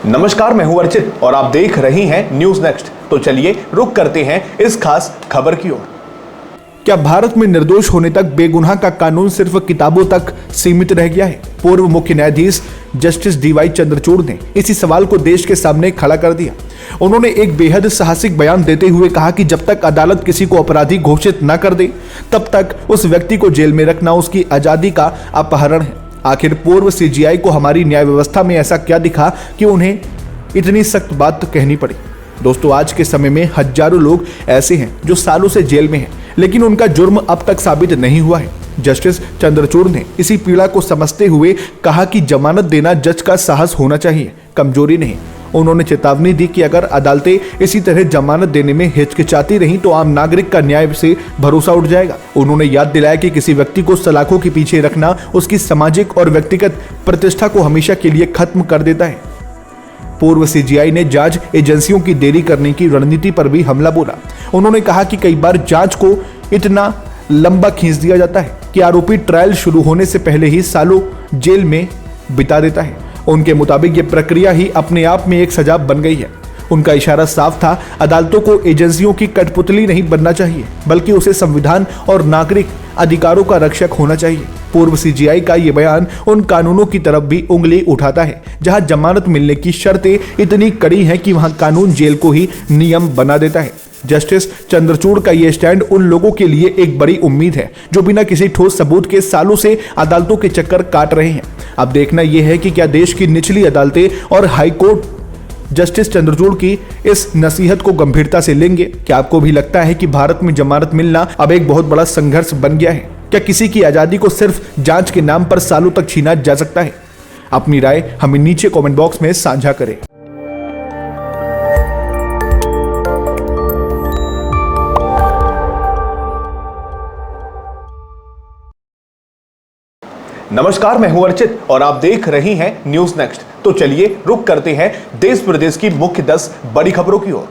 नमस्कार, मैं हूं अर्चित और आप देख रहे हैं न्यूज नेक्स्ट। तो चलिए रुक करते हैं इस खास खबर की ओर। क्या भारत में निर्दोष होने तक बेगुनाह का कानून सिर्फ किताबों तक सीमित रह गया है? पूर्व मुख्य न्यायाधीश जस्टिस डीवाई चंद्रचूड़ ने इसी सवाल को देश के सामने खड़ा कर दिया। उन्होंने एक बेहद साहसिक बयान देते हुए कहा कि जब तक अदालत किसी को अपराधी घोषित न कर दे, तब तक उस व्यक्ति को जेल में रखना उसकी आजादी का अपहरण है। आखिर पूर्व सीजीआई को हमारी न्याय व्यवस्था में ऐसा क्या दिखा कि उन्हें इतनी सख्त बात कहनी पड़ी? दोस्तों, आज के समय में हजारों लोग ऐसे हैं जो सालों से जेल में हैं, लेकिन उनका जुर्म अब तक साबित नहीं हुआ है। जस्टिस चंद्रचूड़ ने इसी पीड़ा को समझते हुए कहा कि जमानत देना जज का साहस होना चाहिए, कमजोरी नहीं। उन्होंने चेतावनी दी कि अगर अदालतें इसी तरह जमानत देने में हिचकिचाती रहीं तो आम नागरिक का न्याय से भरोसा उठ जाएगा। उन्होंने याद दिलाया कि किसी व्यक्ति को सलाखों के पीछे रखना उसकी सामाजिक और व्यक्तिगत प्रतिष्ठा को हमेशा के लिए खत्म कर देता है। पूर्व सीजीआई ने जांच एजेंसियों की देरी करने की रणनीति पर भी हमला बोला। उन्होंने कहा कि कई बार जांच को इतना लंबा खींच दिया जाता है कि आरोपी ट्रायल शुरू होने से पहले ही सालों जेल में बिता देता है। उनके मुताबिक ये प्रक्रिया ही अपने आप में एक सजा बन गई है। उनका इशारा साफ था, अदालतों को एजेंसियों की कठपुतली नहीं बनना चाहिए, बल्कि उसे संविधान और नागरिक अधिकारों का रक्षक होना चाहिए। पूर्व सीजीआई का ये बयान उन कानूनों की तरफ भी उंगली उठाता है जहां जमानत मिलने की शर्तें इतनी कड़ी हैं कि वहां कानून जेल को ही नियम बना देता है। जस्टिस चंद्रचूड़ का ये स्टैंड उन लोगों के लिए एक बड़ी उम्मीद है जो बिना किसी ठोस सबूत के सालों से अदालतों के चक्कर काट रहे हैं। अब देखना यह है कि क्या देश की निचली अदालतें और हाईकोर्ट जस्टिस चंद्रचूड़ की इस नसीहत को गंभीरता से लेंगे। क्या आपको भी लगता है कि भारत में जमानत मिलना अब एक बहुत बड़ा संघर्ष बन गया है? क्या किसी की आजादी को सिर्फ जांच के नाम पर सालों तक छीना जा सकता है? अपनी राय हमें नीचे कमेंट बॉक्स में साझा करें। नमस्कार, मैं हूं अर्चित और आप देख रहे हैं न्यूज नेक्स्ट। तो चलिए रुक करते हैं देश प्रदेश की मुख्य 10 बड़ी खबरों की ओर।